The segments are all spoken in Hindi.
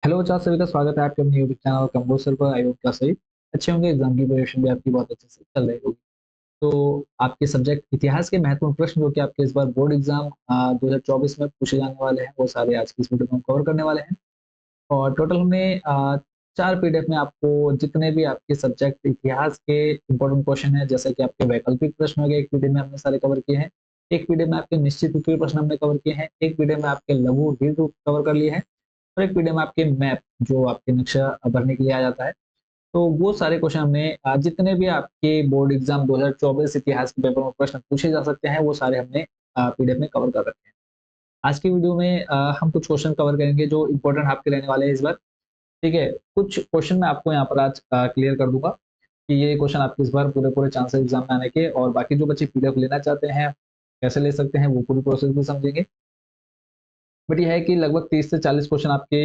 हेलो बच्चों, आप सभी का स्वागत है आपके अपने यूट्यूब चैनल कंपोजर पर। आई होप क्या सही अच्छे होंगे। एग्जाम की प्रिपरेशन भी आपकी बहुत अच्छे से चल रही होगी। तो आपके सब्जेक्ट इतिहास के महत्वपूर्ण प्रश्न जो कि आपके इस बार बोर्ड एग्जाम 2024 में पूछे जाने वाले हैं, वो सारे आज की इस वीडियो में हम कवर करने वाले हैं। और टोटल हमने 4 पीडीएफ में आपको जितने भी आपके सब्जेक्ट इतिहास के इंपॉर्टेंट क्वेश्चन है, जैसे कि आपके वैकल्पिक प्रश्न हो गए, एक पीडीएफ में हमने सारे कवर किए हैं। एक पीडीएफ में आपके निश्चित उत्तरीय प्रश्न हमने कवर किए हैं। एक पीडीएफ में आपके लघु हीर रूप कवर कर लिए हैं। और एक पीडीएफ में आपके मैप जो आपके नक्शा भरने के लिए आ जाता है। तो वो सारे क्वेश्चन हमने जितने भी आपके बोर्ड एग्जाम 2024 इतिहास के पेपर में प्रश्न पूछे जा सकते हैं, वो सारे हमने पीडीएफ में कवर कर रखे हैं। आज की वीडियो में हम कुछ क्वेश्चन कवर करेंगे जो इंपॉर्टेंट आपके रहने वाले हैं इस बार। ठीक है, कुछ क्वेश्चन मैं आपको यहाँ पर आज क्लियर कर दूंगा कि ये क्वेश्चन आपके इस बार पूरे पूरे चांसेस एग्जाम में आने के, और बाकी जो बच्चे पीडीएफ लेना चाहते हैं कैसे ले सकते हैं वो पूरी प्रोसेस भी समझेंगे। बट ये है कि लगभग 30 से 40 क्वेश्चन आपके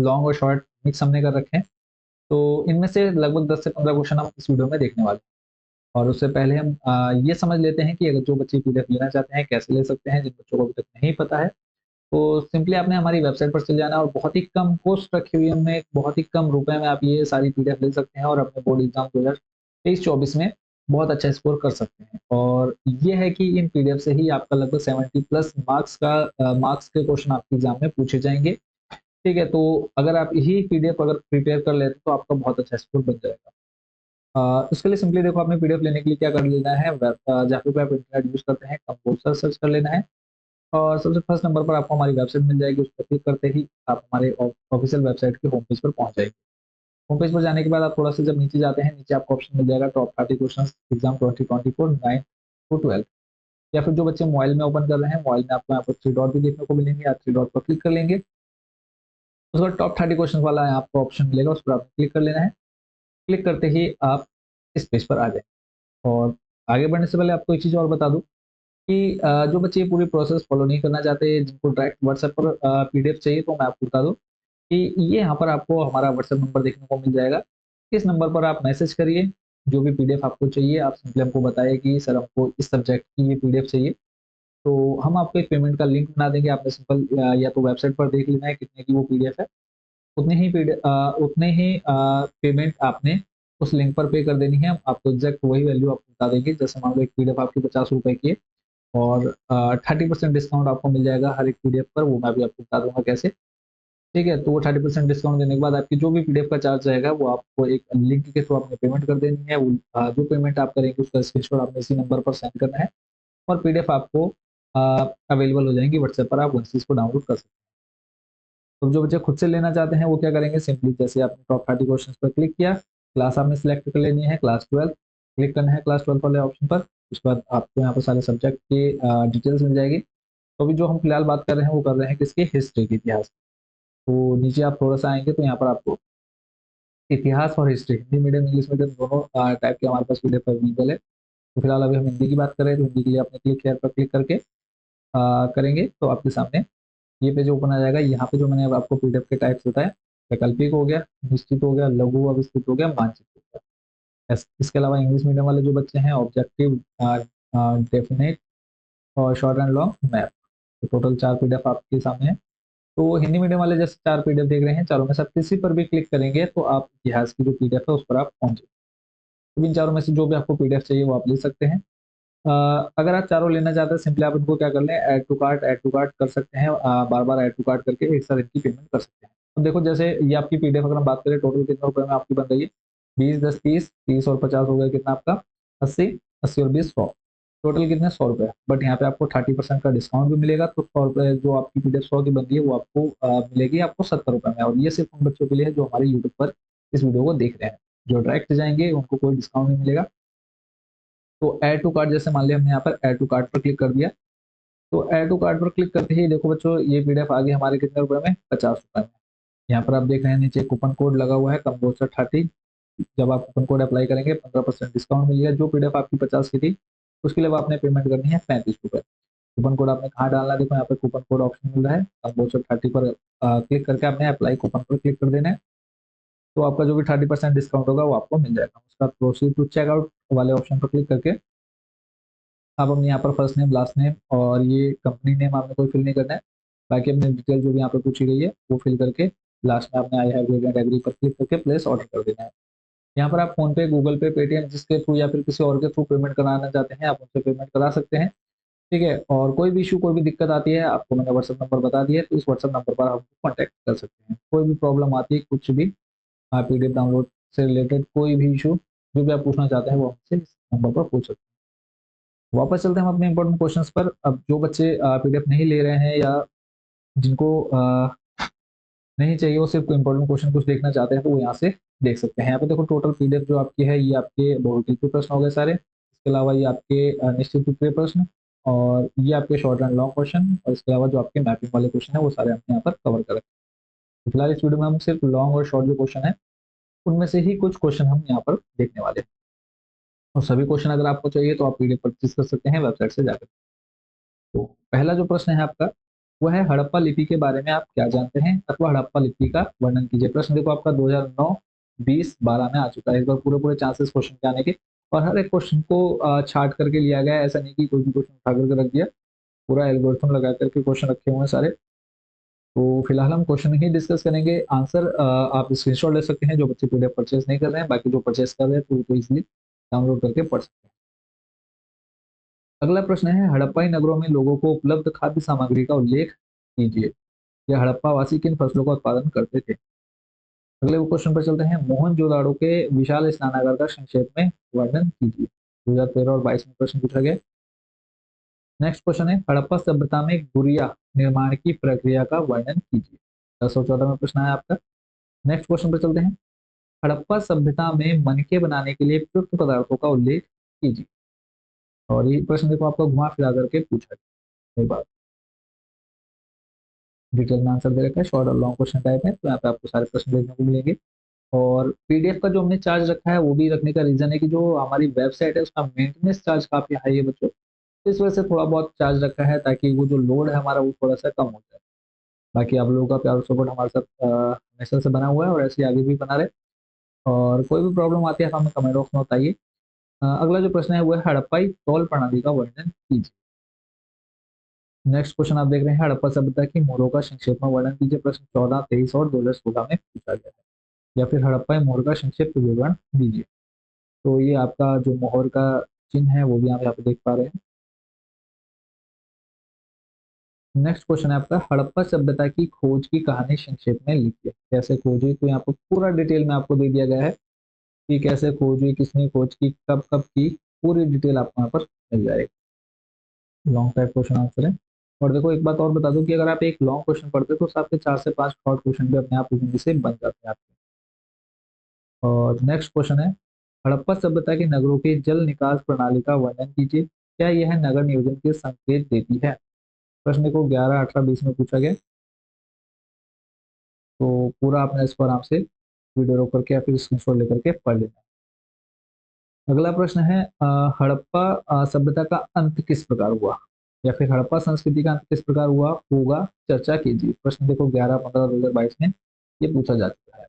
लॉन्ग और शॉर्ट मिक्स हमने कर रखे हैं। तो इनमें से लगभग 10 से 15 क्वेश्चन हम इस वीडियो में देखने वाले हैं। और उससे पहले हम ये समझ लेते हैं कि अगर जो बच्चे पीडीएफ लेना चाहते हैं कैसे ले सकते हैं। जिन बच्चों को अभी तक नहीं पता है, तो सिंपली आपने हमारी वेबसाइट पर चले जाना, और बहुत ही कम कॉस्ट रखी हुई है हमने, बहुत ही कम रुपए में आप ये सारी पीडीएफ ले सकते हैं और अपने बोर्ड एग्जाम 2023-24 में बहुत अच्छा स्कोर कर सकते हैं। और ये है कि इन पीडीएफ से ही आपका लगभग 70 प्लस मार्क्स के क्वेश्चन आपके एग्जाम में पूछे जाएंगे। ठीक है, तो अगर आप यही पीडीएफ अगर प्रिपेयर कर लेते तो आपका बहुत अच्छा स्कोर बन जाएगा। उसके लिए सिंपली देखो, आपने पीडीएफ लेने के लिए क्या कर लेना है, जहाँ पे आप इंटरनेट यूज करते हैं कंपोजर सर्च कर लेना है। और सबसे फर्स्ट नंबर पर आपको हमारी वेबसाइट मिल जाएगी। उस पर क्लिक करते ही आप हमारे ऑफिशियल वेबसाइट के होम पेज पर पहुंच जाएंगे। होम पेज पर जाने के बाद आप थोड़ा सा जब नीचे जाते हैं, नीचे आपको ऑप्शन मिल जाएगा टॉप 30 क्वेश्चन एग्जाम 2024 9 टू 12। या फिर जो बच्चे मोबाइल में ओपन कर रहे हैं, मोबाइल में आपको यहाँ पर थ्री डॉट भी देखने को मिलेंगे। आप थ्री डॉट पर क्लिक कर लेंगे, उसके बाद टॉप 30 क्वेश्चन वाला आपको ऑप्शन मिलेगा, उस पर आपको क्लिक कर लेना है। क्लिक करते ही आप इस पेज पर आ जाए। और आगे बढ़ने से पहले आपको एक चीज़ और बता दूं कि जो बच्चे ये पूरी प्रोसेस फॉलो नहीं करना चाहते, जिनको डायरेक्ट व्हाट्सएप पर पीडीएफ चाहिए, तो मैं आपको बता दूं कि ये यहाँ पर आपको हमारा व्हाट्सएप नंबर देखने को मिल जाएगा। इस नंबर पर आप मैसेज करिए, जो भी पीडीएफ आपको चाहिए आप सिंपली हमको बताइए कि सर हमको इस सब्जेक्ट की ये पीडीएफ चाहिए। तो हम आपको एक पेमेंट का लिंक बना देंगे। आपने सिंपल या तो वेबसाइट पर देख लेना है कितने की वो पीडीएफ है। उतने ही पेमेंट आपने उस लिंक पर पे कर देनी है। आपको एग्जैक्ट वही वैल्यू आपको बता देंगे। जैसे मान लो एक पीडीएफ आपकी 50 रुपए की है, और 30% डिस्काउंट आपको मिल जाएगा हर एक पीडीएफ पर। वो मैं भी आपको बता दूंगा कैसे। ठीक है, तो वो 30% डिस्काउंट देने के बाद आपकी जो भी पीडीएफ का चार्ज रहेगा वो आपको एक लिंक के थ्रू आपने पेमेंट कर देनी है। जो पेमेंट आप करेंगे उसका स्क्रीनशॉट आपने इसी नंबर पर सेंड करना है, और पीडीएफ आपको अवेलेबल हो जाएंगी व्हाट्सएप पर। आप उस चीज़ को डाउनलोड कर सकते हैं। तो जो बच्चे खुद से लेना चाहते हैं वो क्या करेंगे, सिंपली जैसे आपने टॉप 30 क्वेश्चन पर क्लिक किया, क्लास आपने सिलेक्ट कर लेनी है क्लास 12। क्लिक करना है क्लास 12 वाले ऑप्शन पर। उसके बाद आपको यहाँ पर सारे सब्जेक्ट के डिटेल्स मिल जाएगी। तो अभी जो हम फिलहाल बात कर रहे हैं वो कर रहे हैं किसके, हिस्ट्री के, इतिहास। तो नीचे आप थोड़ा सा आएंगे तो यहाँ पर आपको इतिहास और history, Hindi medium English medium दोनों टाइप के हमारे पास पीडीएफ अवेलेबल है। तो फिलहाल अभी हम हिंदी की बात कर रहे हैं, तो हिंदी के लिए आपने क्लिक हेयर पर क्लिक करके करेंगे तो आपके सामने ये पेज ओपन आ जाएगा। यहाँ पे जो मैंने अब आपको पीडीएफ के टाइप्स बताए, वैकल्पिक हो गया, निश्चित हो गया, लघु अविस्तृत हो गया, मानचित्र हो गया। इसके अलावा इंग्लिश मीडियम वाले जो बच्चे हैं, ऑब्जेक्टिव, डेफिनेट और शॉर्ट एंड लॉन्ग मैप। तो टोटल 4 पीडीएफ आपके सामने है। तो हिंदी मीडियम वाले जैसे 4 पीडीएफ देख रहे हैं, चारों में से आप किसी पर भी क्लिक करेंगे तो आप इतिहास की जो पीडीएफ है उस पर आप पहुंचे। तो इन चारों में से जो भी आपको पीडीएफ चाहिए वो आप ले सकते हैं। अगर आप चारों लेना चाहते हैं, सिंपली आप इनको क्या कर लें, ऐड टू कार्ट कर सकते हैं। बार बार ऐड टू कार्ट करके एक साथ इनकी पेमेंट कर सकते हैं। तो देखो, जैसे ये आपकी पीडीएफ अगर हम बात करें टोटल कितने रुपए में आपकी बन रही है, 20 10 30, 30 और 50 हो गया कितना आपका, 80, 80 और 20 100, टोटल कितने 100 रुपए। बट यहाँ पे आपको 30% का डिस्काउंट भी मिलेगा, तो 100 रुपए जो आपकी पीडीएफ 100 की बनती है वो आपको मिलेगी आपको 70 रुपए में। और ये सिर्फ उन बच्चों के लिए है जो हमारे यूट्यूब पर इस वीडियो को देख रहे हैं। जो डायरेक्ट जाएंगे उनको कोई डिस्काउंट नहीं मिलेगा। तो ऐड टू कार्ट, जैसे मान लिया हमने यहाँ पर ऐड टू कार्ट पर क्लिक कर दिया, तो ऐड टू कार्ट पर क्लिक करते ही देखो बच्चों, ये पीडीएफ आ गई हमारे कितने रुपए में, 50 रुपए में। यहाँ पर आप देख रहे हैं नीचे कूपन कोड लगा हुआ है कंपोस्टर 30। जब आप कूपन कोड अप्लाई करेंगे 15% डिस्काउंट मिलेगा। जो पीडीएफ आपकी 50 की थी उसके लिए आपने पेमेंट करनी है 35 रुपए। कूपन कोड आपने कहाँ डालना है, देखो यहाँ पे कूपन कोड ऑप्शन मिल रहा है, कंपोस्टर 30 पर क्लिक करके आपने अप्लाई कूपन पर क्लिक कर देना है। तो आपका जो भी 30% डिस्काउंट होगा वो आपको मिल जाएगा। उसका प्रोसीड टू चेकआउट वाले ऑप्शन पर क्लिक करके अब हम यहाँ पर फर्स्ट नेम, लास्ट नेम और ये कंपनी नेम आपने कोई फिल नहीं करना है। बाकी अपने डिटेल जो भी यहाँ पे पूछी गई है वो फिल करके लास्ट में आपने I have read and agree पर क्लिक करके प्लेस ऑर्डर कर देना है। यहाँ पर आप फोन पे, गूगल पे, पेटीएम जिसके थ्रू या फिर किसी और के थ्रू पेमेंट कराना चाहते हैं आप उनसे पेमेंट करा सकते हैं। ठीक है, और कोई भी इशू, कोई भी दिक्कत आती है, आपको मैंने व्हाट्सएप नंबर बता दिया है, तो इस व्हाट्सएप नंबर पर आप कॉन्टैक्ट कर सकते हैं। कोई भी प्रॉब्लम आती है, कुछ भी पीडीएफ डाउनलोड से रिलेटेड कोई भी इशू जो भी आप पूछना चाहते हैं वो हमसे इस नंबर पर पूछ सकते हैं। वापस चलते हैं हम अपने इंपॉर्टेंट क्वेश्चंस पर। अब जो बच्चे पीडीएफ नहीं ले रहे हैं या जिनको नहीं चाहिए, वो सिर्फ इंपॉर्टेंट क्वेश्चन कुछ देखना चाहते हैं, तो वो यहाँ से देख सकते हैं। यहाँ पे देखो टोटल पीडीएफ जो आपकी है ये आपके बहुविकल्पी के प्रश्न हो गए सारे। इसके अलावा ये आपके निश्चित उत्तरीय प्रश्न, और ये आपके शॉर्ट एंड लॉन्ग क्वेश्चन, और इसके अलावा जो आपके मैपिंग वाले क्वेश्चन है वो सारे हमने यहाँ पर कवर कर रखे हैं। तो फिलहाल इस वीडियो में हम सिर्फ लॉन्ग और शॉर्ट जो क्वेश्चन है उनमें से ही कुछ क्वेश्चन हम यहाँ पर देखने वाले हैं। और सभी क्वेश्चन अगर आपको चाहिए तो आप पीडीएफ परचेज कर सकते हैं वेबसाइट से जाकर। तो पहला जो प्रश्न है आपका वो है हड़प्पा लिपि के बारे में आप क्या जानते हैं, अथवा हड़प्पा लिपि का वर्णन कीजिए। प्रश्न देखो आपका 2009, 20, 12 में आ चुका है। इस बार पूरे पूरे चांसेस क्वेश्चन के आने के, और हर एक क्वेश्चन को छाट करके लिया गया है। ऐसा नहीं कि कोई भी क्वेश्चन उठा करके रख दिया, पूरा एल्गोरिथम लगा करके क्वेश्चन रखे हुए हैं सारे। तो फिलहाल हम क्वेश्चन ही डिस्कस करेंगे। आंसर आप स्क्रीनशॉट ले सकते हैं जो बच्चे पीडीएफ परचेज नहीं कर रहे हैं, बाकी जो परचेज कर रहे हैं तो इजिली डाउनलोड करके पढ़ सकते हैं। अगला प्रश्न है हड़प्पाई नगरों में लोगों को उपलब्ध खाद्य सामग्री का उल्लेख कीजिए। यह हड़प्पा वासी किन फसलों का उत्पादन करते थे। अगले क्वेश्चन पर चलते हैं मोहनजोदाड़ो के विशाल स्नानागार का संक्षेप में वर्णन कीजिए। 2013 और 22 में प्रश्न पूछा गया। नेक्स्ट क्वेश्चन है हड़प्पा सभ्यता में गुड़िया निर्माण की प्रक्रिया का वर्णन कीजिए। 1014 में प्रश्न है आपका। नेक्स्ट क्वेश्चन पर चलते हैं हड़प्पा सभ्यता में मनके बनाने के लिए प्रयुक्त पदार्थों का उल्लेख कीजिए। और ये प्रश्न देखो आपको घुमा फिरा करके पूछा गया बात, डिटेल में आंसर दे रखा है, शॉर्ट और लॉन्ग क्वेश्चन टाइप है, तो यहाँ पे आपको सारे प्रश्न देखने को मिलेंगे। और पीडीएफ का जो हमने चार्ज रखा है वो भी रखने का रीजन है कि जो हमारी वेबसाइट है उसका मेंटेनेंस चार्ज काफी हाई है बच्चों, तो इस वजह से थोड़ा बहुत चार्ज रखा है ताकि वो जो लोड है हमारा वो थोड़ा सा कम हो जाए। बाकी आप लोगों का प्यार और सपोर्ट हमारे साथ हमेशा से बना हुआ है और ऐसे ही आगे भी बना रहे। और कोई भी प्रॉब्लम आती है तो हमें कमेंट बॉक्स में बताइए। अगला जो प्रश्न है वो है हड़प्पाई तौल प्रणाली का वर्णन कीजिए। नेक्स्ट क्वेश्चन आप देख रहे हैं हड़प्पा सभ्यता की मोहरों का संक्षेप में वर्णन कीजिए। प्रश्न 14, 23 और 2016 में पूछा गया है। या फिर हड़प्पा मोहर का संक्षिप्त विवरण दीजिए। तो ये आपका जो मोहर का चिन्ह है वो भी आप यहाँ पे देख पा रहे हैं। नेक्स्ट क्वेश्चन है आपका हड़प्पा सभ्यता की खोज की कहानी संक्षेप में लिखिए। कैसे खोज हुई, तो यहाँ पर पूरा डिटेल में आपको दे दिया गया है कि कैसे खोज हुई, किसने खोज की, कब कब की, पूरी डिटेल आपको यहाँ पर मिल जाएगी। लॉन्ग टाइप क्वेश्चन आंसर है। और देखो एक बात और बता दूं कि अगर आप एक लॉन्ग क्वेश्चन पढ़ते हो तो आपके 4 से 5 शॉर्ट क्वेश्चन भी अपने आप इजी से बन जाते हैं आपके। और नेक्स्ट क्वेश्चन है हड़प्पा सभ्यता के नगरों की जल निकास प्रणाली का वर्णन कीजिए। क्या यह नगर नियोजन के संकेत देती है। प्रश्न को 11, 18, 20 में पूछा गया। तो पूरा आपने इसको आराम से वीडियो रोक करके या फिर स्क्रीनशॉट लेकर के पढ़ लेना है। अगला प्रश्न है हड़प्पा सभ्यता का अंत किस प्रकार हुआ, या फिर हड़प्पा संस्कृति का अंत किस प्रकार हुआ होगा, चर्चा कीजिए। प्रश्न देखो 11, 15, 2022 में ये पूछा जा चुका है।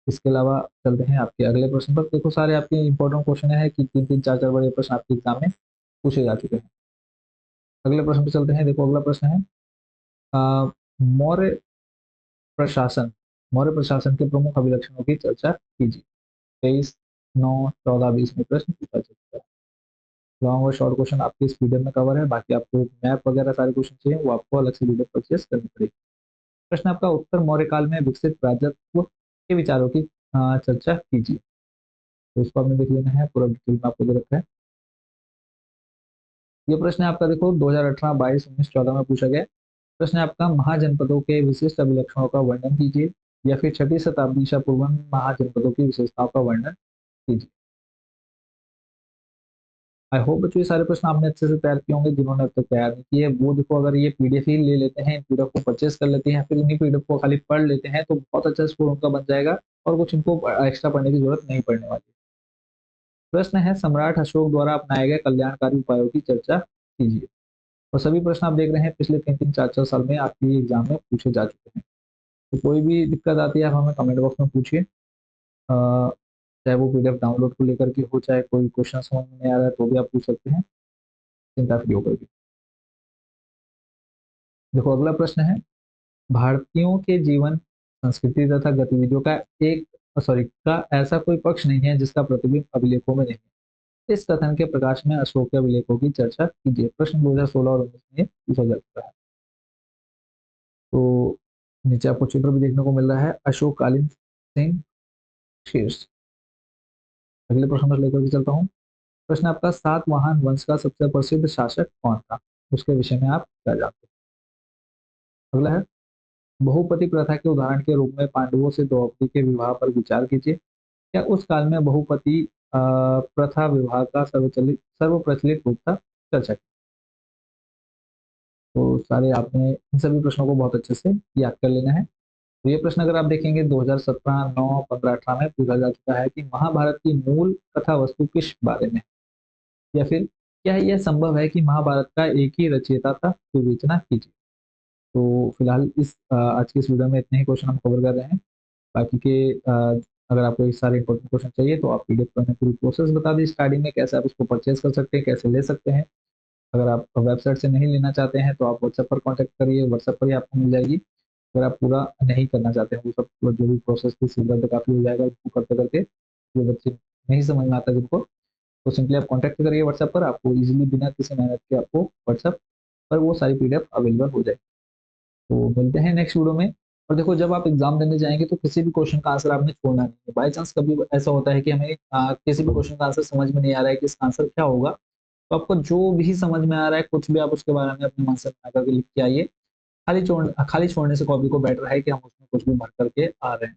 इसके अलावा चलते हैं आपके अगले प्रश्न पर। देखो सारे आपके इंपॉर्टेंट क्वेश्चन है कि 3 3, 4 4 बड़े प्रश्न आपके एग्जाम में पूछे जा चुके हैं। अगले प्रश्न पर चलते हैं। देखो अगला प्रश्न है अ, मौर्य प्रशासन, मौर्य प्रशासन के प्रमुख अभिलक्षणों की चर्चा कीजिए। 23, 9, 14, 20 में प्रश्न पूछा जा चुका है। लॉन्ग और शॉर्ट क्वेश्चन आपके इस पीडीएफ में कवर है। बाकी आपको मैप वगैरह सारे क्वेश्चन चाहिए वो आपको अलग से वीडियो परचेस करनी पड़ेगी। प्रश्न आपका उत्तर मौर्य काल में विकसित राजत्व के विचारों की चर्चा कीजिए। तो इसको आपने देख लेना है, पूरा डिटेल में आपको दे रखा है। ये प्रश्न है आपका देखो 2018, 22, 19, 14 में पूछा गया। प्रश्न है आपका महाजनपदों के विशिष्ट अभिलक्षणों का वर्णन कीजिए। या फिर 6ठी शताब्दी ईसा पूर्व में महाजनपदों की विशेषताओं का वर्णन कीजिए। आई होप बच्चों ये सारे प्रश्न आपने अच्छे से तैयार किए होंगे। जिन्होंने अब तक तैयार नहीं किए वो देखो अगर ये पीडीएफ ही ले लेते हैं, इन पीडीएफ को परचेस कर लेते हैं, फिर इन्हीं पीडीएफ को खाली पढ़ लेते हैं तो बहुत अच्छा स्कोर उनका बन जाएगा और कुछ इनको एक्स्ट्रा पढ़ने की जरूरत नहीं पड़ने वाली। प्रश्न है सम्राट अशोक द्वारा अपनाए गए कल्याणकारी उपायों की चर्चा कीजिए। और सभी प्रश्न आप देख रहे हैं पिछले 3 3, 4 4 साल में आपके एग्जाम में पूछे जा चुके हैं। तो कोई भी दिक्कत आती है आप हमें कमेंट बॉक्स में पूछिए। चाहे वो पीडीएफ डाउनलोड को लेकर के हो, चाहे कोई क्वेश्चन समझ में नहीं आ रहा है तो भी आप पूछ सकते हैं, चिंता फ्री होकर के। देखो अगला प्रश्न है भारतीयों के जीवन संस्कृति तथा गतिविधियों का एक सॉरी का ऐसा कोई पक्ष नहीं है जिसका प्रतिबिंब अभिलेखों में नहीं है। इस कथन के प्रकाश में अशोक के अभिलेखों की चर्चा कीजिए। प्रश्न 2016 और 19 में पूछा जा चुका है। तो नीचे आपको चित्र भी देखने को मिल रहा है, अशोककालीन सिंह शीर्ष। अगले प्रश्न पर लेकर के चलता हूँ। प्रश्न आपका, सातवाहन वंश का सबसे प्रसिद्ध शासक कौन था? उसके विषय में आप क्या जानते हैं? अगला है, बहुपति प्रथा के उदाहरण के रूप में पांडवों से द्रौपदी के विवाह पर विचार कीजिए। क्या उस काल में बहुपति प्रथा विवाह का सर्वप्रचलित रूप था? चर्चा की। तो सारे आपने इन सभी प्रश्नों को बहुत अच्छे से याद कर लेना है। तो ये प्रश्न अगर आप देखेंगे 2017, 9, 15, 18 में पूछा जा चुका है कि महाभारत की मूल कथा वस्तु किस बारे में, या फिर क्या यह संभव है कि महाभारत का एक ही रचयिता था? विवेचना कीजिए। तो फिलहाल इस आज की इस वीडियो में इतने ही क्वेश्चन हम कवर कर रहे हैं। बाकी के अगर आपको ये सारे इंपॉर्टेंट क्वेश्चन चाहिए तो आप पीडीएफ में पूरी प्रोसेस बता दी स्टार्टिंग में, कैसे आप उसको परचेज कर सकते हैं, कैसे ले सकते हैं। अगर आप वेबसाइट से नहीं लेना चाहते हैं तो आप व्हाट्सएप पर कॉन्टैक्ट करिए, व्हाट्सएप पर ही आपको मिल जाएगी। अगर आप पूरा नहीं करना चाहते हैं, वो सब जो भी प्रोसेस थी सिलेबस काफ़ी हो जाएगा उसको करते करके, जो बच्चे नहीं समझ में आता जिनको, तो सिंपली आप कॉन्टैक्ट करिए व्हाट्सएप पर, आपको इजीली बिना किसी मेहनत के आपको व्हाट्सएप पर वो सारी पीडीएफ अवेलेबल हो जाएगी। तो मिलते हैं नेक्स्ट वीडियो में। और देखो, जब आप एग्जाम देने जाएंगे तो किसी भी क्वेश्चन का आंसर आपने छोड़ना नहीं है। बाई चांस कभी ऐसा होता है कि हमें किसी भी क्वेश्चन का आंसर समझ में नहीं आ रहा है कि इसका आंसर क्या होगा, तो आपको जो भी समझ में आ रहा है कुछ भी आप उसके बारे में अपने मन से बना करके लिख के आइए। खाली छोड़ने से कॉपी को बेटर है कि हम उसमें कुछ भी भर करके आ रहे हैं।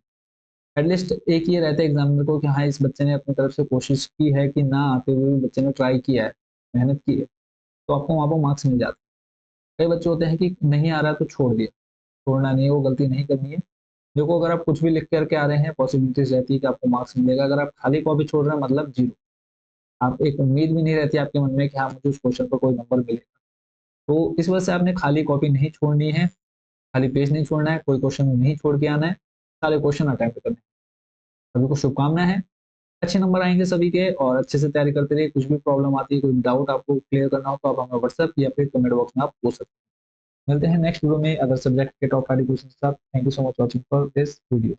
एटलीस्ट एक ये रहता है एग्जामिनर को कि हाँ, इस बच्चे ने अपनी तरफ से कोशिश की है, कि ना आते हुए भी बच्चे ने ट्राई किया है, मेहनत की है, तो आपको वहाँ पर मार्क्स मिल जाते हैं। कई बच्चे होते हैं कि नहीं आ रहा तो छोड़ दिया, छोड़ना नहीं है, वो गलती नहीं करनी है। देखो, अगर आप कुछ भी लिख करके आ रहे हैं पॉसिबिलिटीज रहती है कि आपको मार्क्स मिलेगा। अगर आप खाली कॉपी छोड़ रहे हैं मतलब जीरो। आप एक उम्मीद भी नहीं रहती आपके मन में कि हाँ, मुझे उस क्वेश्चन पर कोई नंबर मिलेगा। तो इस वजह से आपने खाली कॉपी नहीं छोड़नी है, खाली पेज नहीं छोड़ना है, कोई क्वेश्चन नहीं छोड़ के आना है, सारे क्वेश्चन अटेम्प्ट करने हैं। सभी को शुभकामनाएं हैं, अच्छे नंबर आएंगे सभी के, और अच्छे से तैयारी करते रहिए। कुछ भी प्रॉब्लम आती है, कोई डाउट आपको क्लियर करना हो तो आप हमें व्हाट्सएप या फिर कमेंट बॉक्स में आप पूछ सकते हैं। मिलते हैं नेक्स्ट वीडियो में अदर सब्जेक्ट के टॉप 5 क्वेश्चन के साथ। Thank you so much watching for this video.